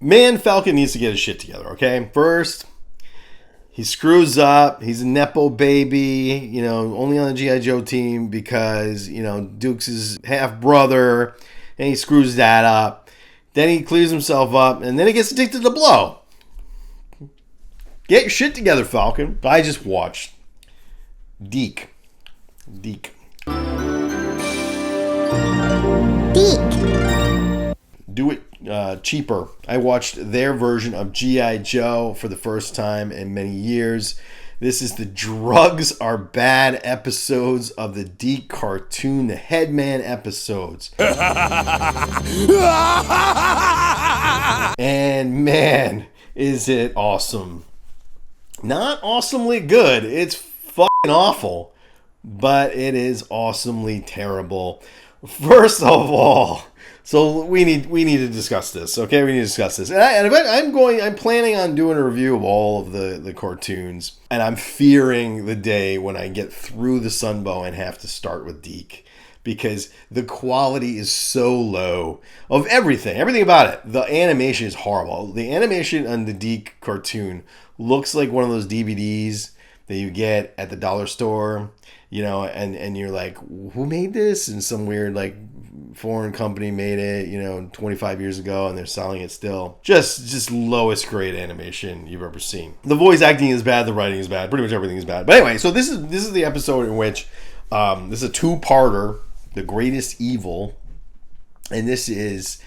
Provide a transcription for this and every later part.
Man, Falcon needs to get his shit together, okay? First, he screws up. He's a Nepo baby, only on the G.I. Joe team because, Duke's his half-brother, and he screws that up. Then he clears himself up, and then he gets addicted to blow. Get your shit together, Falcon. I just watched Deke. Do it cheaper. I watched their version of G.I. Joe for the first time in many years. This is the Drugs Are Bad episodes of the Deke cartoon, the Headman episodes. And man, is it awesome. Not awesomely good. It's fucking awful. But it is awesomely terrible. First of all, so we need to discuss this, okay? We need to discuss this. And I'm planning on doing a review of all of the cartoons, and I'm fearing the day when I get through the Sunbow and have to start with Deke, because the quality is so low of everything about it. The animation is horrible. The animation on the Deke cartoon looks like one of those DVDs that you get at the dollar store, and you're like, who made this? And some weird foreign company made it, 25 years ago, and they're selling it still. Just lowest grade animation you've ever seen. The voice acting is bad, the writing is bad, pretty much everything is bad. But anyway, so this is the episode in which this is a two-parter, The Greatest Evil, and this is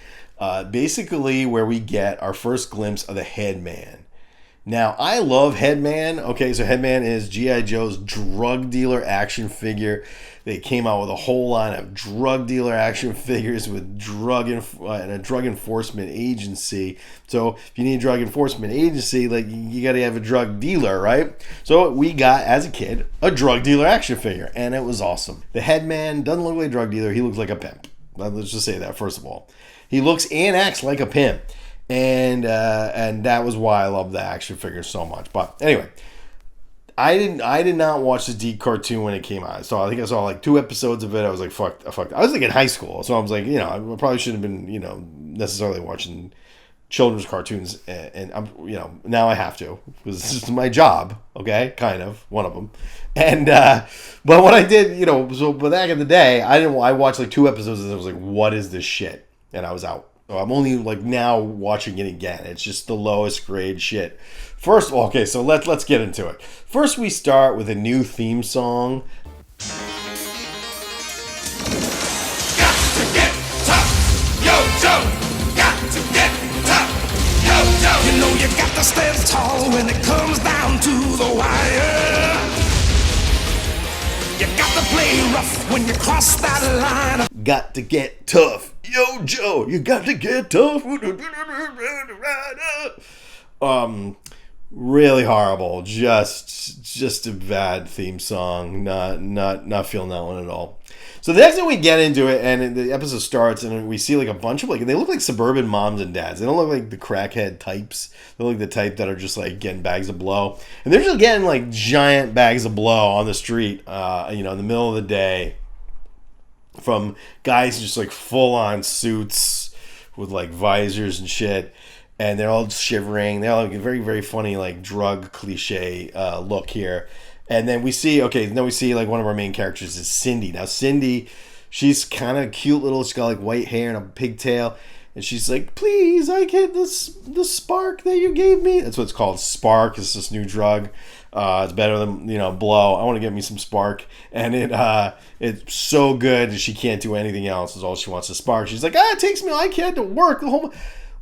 basically where we get our first glimpse of the Headman. Now, I love Headman. Okay, so Headman is G.I. Joe's drug dealer action figure. They came out with a whole line of drug dealer action figures with and a drug enforcement agency. So if you need a drug enforcement agency, you got to have a drug dealer, right? So we got, as a kid, a drug dealer action figure, and it was awesome. The Headman doesn't look like a drug dealer. He looks like a pimp. Let's just say that, first of all. He looks and acts like a pimp. And that was why I love the action figure so much. But anyway, I did not watch the Deke cartoon when it came out. So I think I saw 2 episodes of it. I was like, fuck. I was in high school, so I was like, I probably shouldn't have been, necessarily watching children's cartoons. And I'm, now I have to, because this is my job. Okay, kind of one of them. And but what I did, but back in the day, I watched 2 episodes, and I was like, what is this shit? And I was out. I'm only now watching it again. It's just the lowest grade shit. First of all, okay, so let's get into it. First, we start with a new theme song. Got to get tough, yo Joe. Got to get tough, yo Joe. You know you got to stand tall when it comes down to the wire. You got to play rough when you cross that line. Got to get tough. Yo, Joe, you got to get tough. Really horrible. Just a bad theme song. Not feeling that one at all. So the next thing we get into it, and the episode starts, and we see a bunch of they look like suburban moms and dads. They don't look like the crackhead types. They look like the type that are just getting bags of blow, and they're just getting giant bags of blow on the street, in the middle of the day, from guys just full on suits with visors and shit, and they're all shivering. They all have a very, very funny drug cliche look here. And then we see one of our main characters is Cindy. Now Cindy, she's kind of cute little. She's got white hair and a pigtail, and she's like, "Please, I get the spark that you gave me." That's what it's called, spark. It's this new drug. It's better than blow. I want to get me some spark, and it's so good that she can't do anything else. Is all she wants is spark. She's like, it takes me. I can't to work the whole.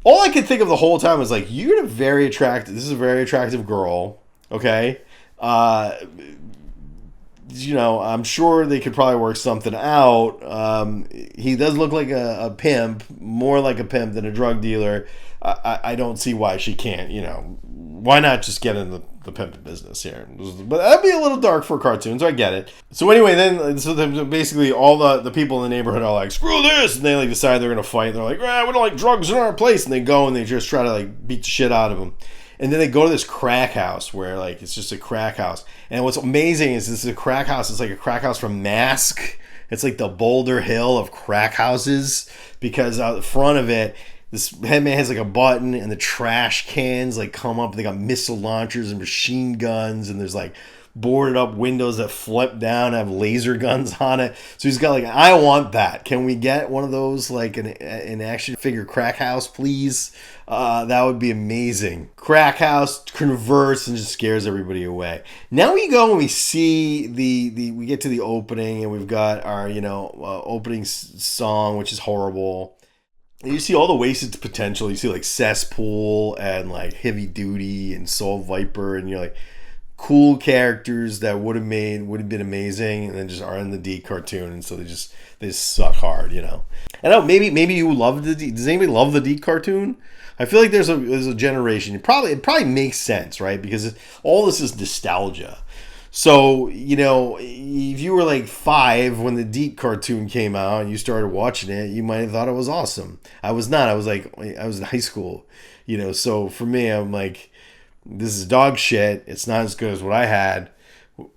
All I could think of the whole time was you're very attractive. This is a very attractive girl. Okay. I'm sure they could probably work something out. He does look like a pimp, more like a pimp than a drug dealer. I don't see why she can't, why not just get in the pimping business here? But that'd be a little dark for a cartoon, so I get it. So anyway, then basically all the people in the neighborhood are like, screw this, and they decide they're gonna fight. They're like, we don't like drugs in our place, and they go and they just try to beat the shit out of them. And then they go to this crack house where it's just a crack house. And what's amazing is this is a crack house. It's like a crack house from Mask. It's like the Boulder Hill of crack houses, because out the front of it, this Headman has like a button, and the trash cans like come up. They got missile launchers and machine guns, and there's like boarded up windows that flip down, have laser guns on it. So he's got like, I want that. Can we get one of those, like an action figure crack house, please? That would be amazing. Crack house converts and just scares everybody away. Now we go and we see we get to the opening, and we've got our opening song, which is horrible. And you see all the wasted potential. You see like Cesspool and like Heavy Duty and Soul Viper, and you're like, cool characters that would have been amazing, and then just are in the D cartoon, and so they just suck hard, I know maybe you love the D. Does anybody love the D cartoon? I feel like there's a generation. It probably makes sense, right? Because all this is nostalgia. So if you were like 5 when the D cartoon came out and you started watching it, you might have thought it was awesome. I was not. I was in high school, So for me, I'm like, this is dog shit. It's not as good as what I had,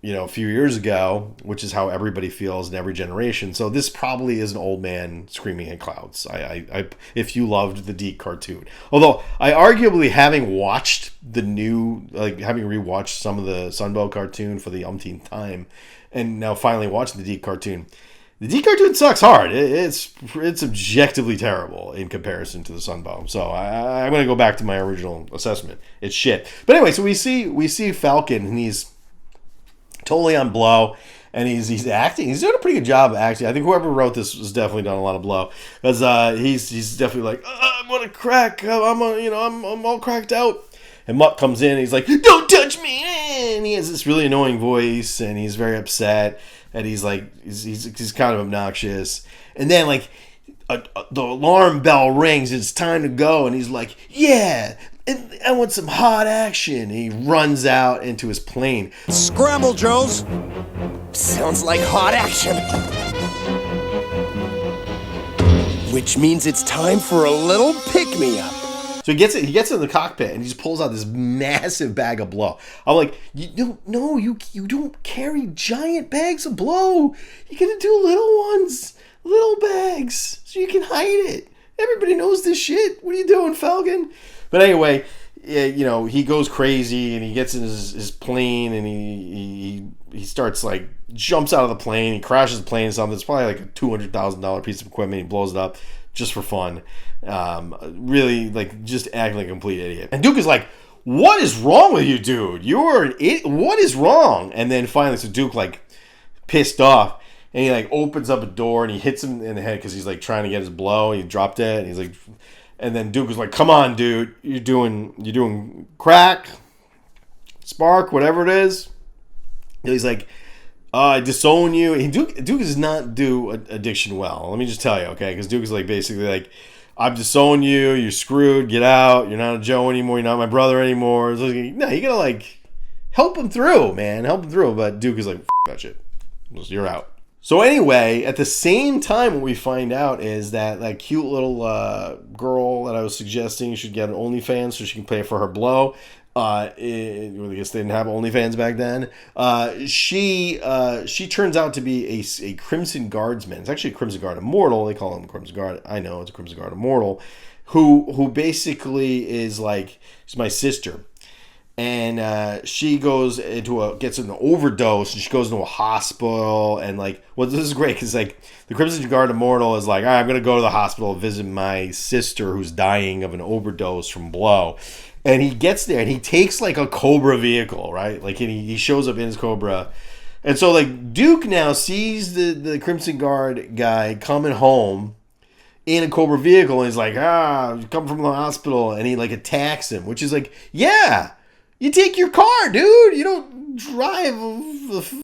a few years ago, which is how everybody feels in every generation. So this probably is an old man screaming at clouds. If you loved the D cartoon, although I arguably having watched having rewatched some of the Sunbow cartoon for the umpteenth time, and now finally watching the D cartoon. The D cartoon sucks hard. It's objectively terrible in comparison to the Sunbow. So I'm going to go back to my original assessment. It's shit. But anyway, so we see Falcon, and he's totally on blow, and he's acting. He's doing a pretty good job of acting. I think whoever wrote this has definitely done a lot of blow, because he's definitely like, I'm gonna crack. I'm all cracked out. And Mutt comes in, and he's like, don't touch me! And he has this really annoying voice, and he's very upset, and he's like, he's kind of obnoxious. And then like the alarm bell rings, it's time to go, and he's like, yeah, I want some hot action. And he runs out into his plane. Scramble, Joes! Sounds like hot action. Which means it's time for a little pick-me-up. So he gets in the cockpit, and he just pulls out this massive bag of blow. I'm like, you don't carry giant bags of blow. You're gonna do little ones, little bags, so you can hide it. Everybody knows this shit. What are you doing, Falcon? But anyway, he goes crazy, and he gets in his plane, and he starts like jumps out of the plane. He crashes the plane. Something. It's probably like a $200,000 piece of equipment. He blows it up just for fun. Really, like, just acting like a complete idiot. And Duke is like, what is wrong with you, dude? You're an idiot. What is wrong? And then finally, so Duke, like, pissed off, and he, like, opens up a door, and he hits him in the head because he's, like, trying to get his blow. He dropped it, and he's like, and then Duke is like, come on, dude. You're doing crack, spark, whatever it is. And he's like, I disown you. Duke does not do addiction well. Let me just tell you, okay? Because Duke is like basically like, I've disowned you. You're screwed. Get out. You're not a Joe anymore. You're not my brother anymore. It's like, no, you gotta like help him through, man. Help him through. But Duke is like, F that shit. You're out. So anyway, at the same time, what we find out is that that cute little girl that I was suggesting should get an OnlyFans so she can pay for her blow. I guess they didn't have OnlyFans back then. She turns out to be a Crimson Guardsman. It's actually a Crimson Guard Immortal. They call him Crimson Guard. I know it's a Crimson Guard Immortal, who basically is like, she's my sister, and she gets an overdose, and she goes into a hospital, and like, well, this is great because like the Crimson Guard Immortal is like, all right, I'm gonna go to the hospital and visit my sister who's dying of an overdose from blow. And he gets there, and he takes, like, a Cobra vehicle, right? Like, and he shows up in his Cobra. And so, like, Duke now sees the Crimson Guard guy coming home in a Cobra vehicle, and he's like, you come from the hospital, and he, like, attacks him, which is like, yeah, you take your car, dude. You don't drive the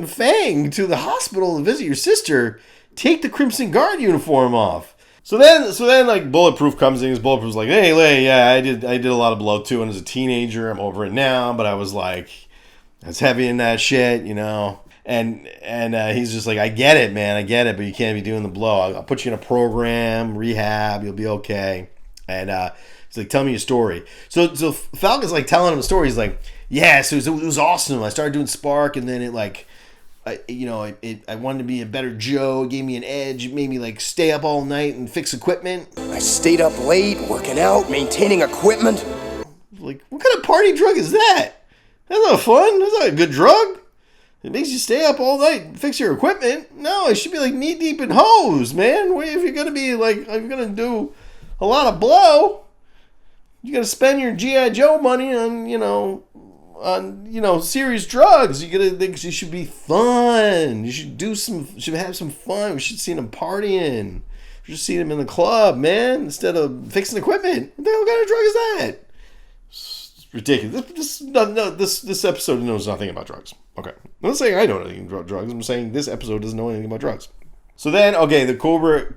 Fang to the hospital to visit your sister. Take the Crimson Guard uniform off. So then, like, Bulletproof comes in. Bulletproof's like, hey, yeah, I did a lot of blow too, and as a teenager, I'm over it now. But I was like, I was heavy in that shit, And he's just like, I get it, man, I get it, but you can't be doing the blow. I'll put you in a program, rehab, you'll be okay. And he's like, tell me your story. So Falcon's like telling him a story. He's like, yeah, so it was awesome. I started doing Spark, and then it like I wanted to be a better Joe. It gave me an edge. It made me like stay up all night and fix equipment. I stayed up late, working out, maintaining equipment. Like, what kind of party drug is that? That's not fun. That's not a good drug. It makes you stay up all night and fix your equipment. No, it should be like knee deep in hose, man. If you're gonna be like, if you're gonna do a lot of blow, you gotta spend your GI Joe money on serious drugs. You should be fun. You should have some fun. We should see them partying. We should see them in the club, man, instead of fixing equipment. What kind of drug is that? It's ridiculous. This episode knows nothing about drugs. Okay, I'm not saying I know anything about drugs. I'm saying this episode doesn't know anything about drugs. So then, okay, the Cobra,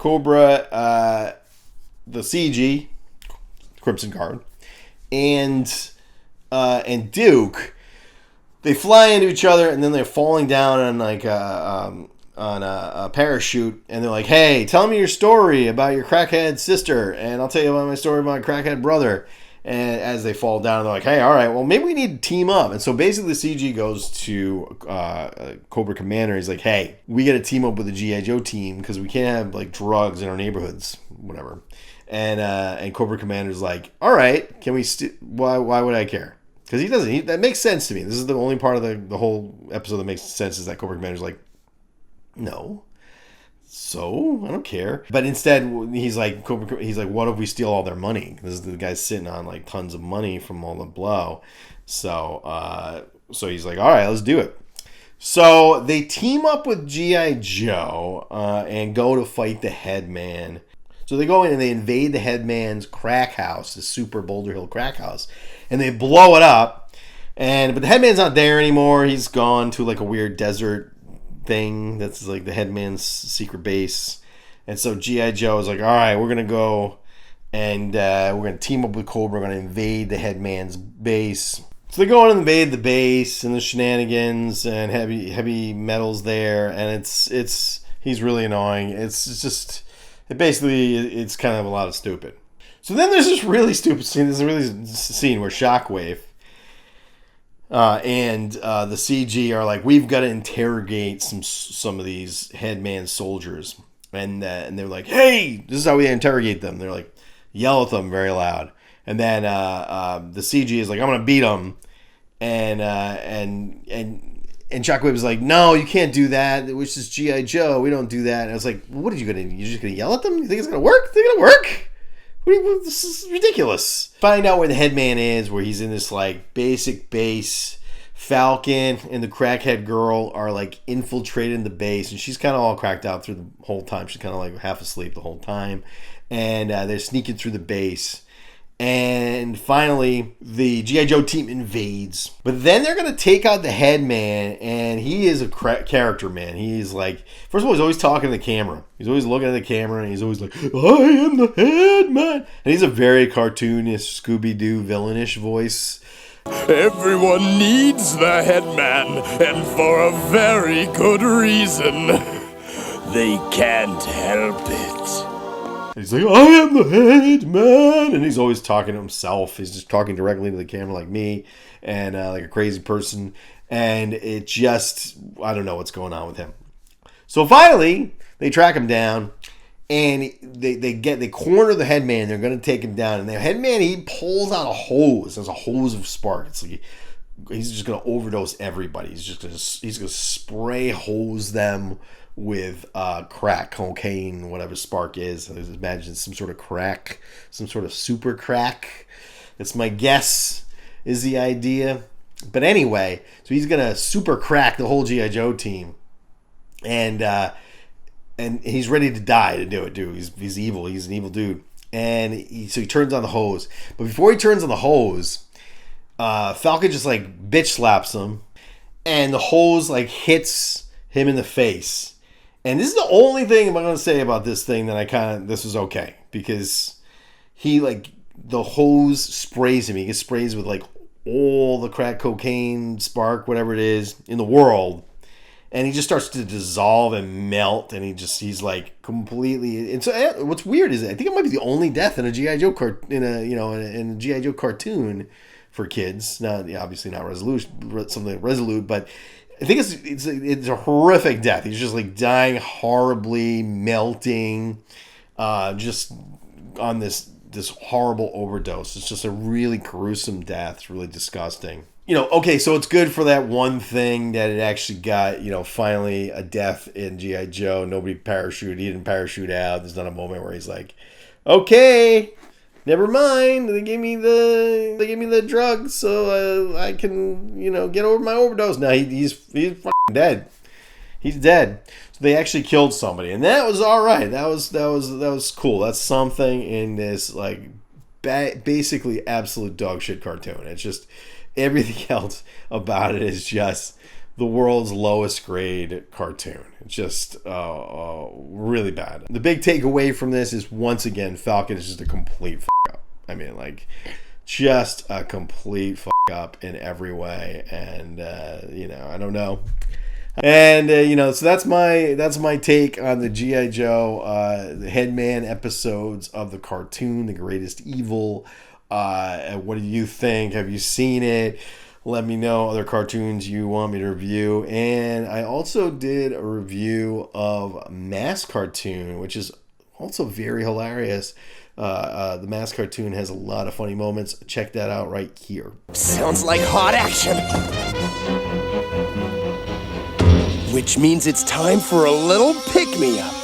the CG, Crimson Guard, and Duke, they fly into each other, and then they're falling down on like on a parachute, and they're like, "Hey, tell me your story about your crackhead sister, and I'll tell you about my story about my crackhead brother." And as they fall down, they're like, "Hey, all right, well, maybe we need to team up." And so basically, the CG goes to Cobra Commander. He's like, "Hey, we got to team up with the GI Joe team because we can't have like drugs in our neighborhoods, whatever." And Cobra Commander's like, "All right, can we? Why would I care?" Because he doesn't. That makes sense to me. This is the only part of the whole episode that makes sense is that Cobra Commander's like, "No, so I don't care." But instead, he's like, "What if we steal all their money?" This is the guy's sitting on like tons of money from all the blow. So he's like, "All right, let's do it." So they team up with GI Joe and go to fight the Headman. So they go in and they invade the Headman's crack house, the Super Boulder Hill crack house, and they blow it up. But the Headman's not there anymore. He's gone to like a weird desert thing that's like the Headman's secret base. And so G.I. Joe is like, all right, we're gonna go and we're gonna team up with Cobra. We're gonna invade the Headman's base. So they go in and invade the base, and the shenanigans and heavy metal's there, and it's he's really annoying. It's kind of a lot of stupid. So then there's this really stupid scene. There's a really scene where Shockwave and the CG are like, we've got to interrogate some of these Headman soldiers, and they're like, hey, this is how we interrogate them. They're like, yell at them very loud, and then the CG is like, I'm gonna beat them, and Shockwave is like, no, you can't do that. Which is G.I. Joe. We don't do that. And I was like, what are you gonna? You're just gonna yell at them? You think it's gonna work? They're gonna work? This is ridiculous. Find out where the Headman is, where he's in this like basic base. Falcon and the crackhead girl are like infiltrating the base, and she's kind of all cracked out through the whole time. She's kind of like half asleep the whole time, and they're sneaking through the base. And finally, the G.I. Joe team invades. But then they're going to take out the Headman, and he is a character, man. He's like, first of all, he's always talking to the camera. He's always looking at the camera, and he's always like, I am the Headman. And he's a very cartoonish, Scooby-Doo, villainish voice. Everyone needs the Headman, and for a very good reason. They can't help it. He's like, I am the Headman, and he's always talking to himself. He's just talking directly to the camera like me, and like a crazy person. And it just, I don't know what's going on with him. So finally, they track him down, and they corner the Headman. They're going to take him down, and the Headman, he pulls out a hose. There's a hose of spark. It's like he's just going to overdose everybody. He's going to spray hose them with crack, cocaine, whatever spark is. I imagine some sort of crack, some sort of super crack. That's my guess is the idea. But anyway, so he's gonna super crack the whole G.I. Joe team, and he's ready to die to do it, dude. He's evil. He's an evil dude, and so he turns on the hose. But before he turns on the hose, Falcon just like bitch slaps him, and the hose like hits him in the face. And this is the only thing I'm going to say about this thing that this was okay. Because he, like, the hose sprays him. He gets sprays with, like, all the crack cocaine, spark, whatever it is, in the world. And he just starts to dissolve and melt. And he's, like, completely... And so what's weird is I think it might be the only death in a G.I. Joe in a G.I. Joe cartoon for kids. Not obviously not something resolute, but... I think it's a horrific death. He's just like dying horribly, melting, just on this horrible overdose. It's just a really gruesome death. It's really disgusting. Okay, so it's good for that one thing that it actually got, finally a death in G.I. Joe. Nobody parachuted. He didn't parachute out. There's not a moment where he's like, okay, never mind. They gave me the drugs so I can, get over my overdose. Now he's fucking dead. He's dead. So they actually killed somebody, and that was all right. That was cool. That's something in this like basically absolute dog shit cartoon. It's just everything else about it is just the world's lowest grade cartoon. It's just really bad. The big takeaway from this is, once again, Falcon is just a complete fuck up. I mean, like, just a complete fuck up in every way. And, I don't know. And, so that's my take on the G.I. Joe, the Headman episodes of the cartoon, The Greatest Evil. What do you think? Have you seen it? Let me know other cartoons you want me to review. And I also did a review of Mass Cartoon, which is also very hilarious. The Mass Cartoon has a lot of funny moments. Check that out right here. Sounds like hot action. Which means it's time for a little pick-me-up.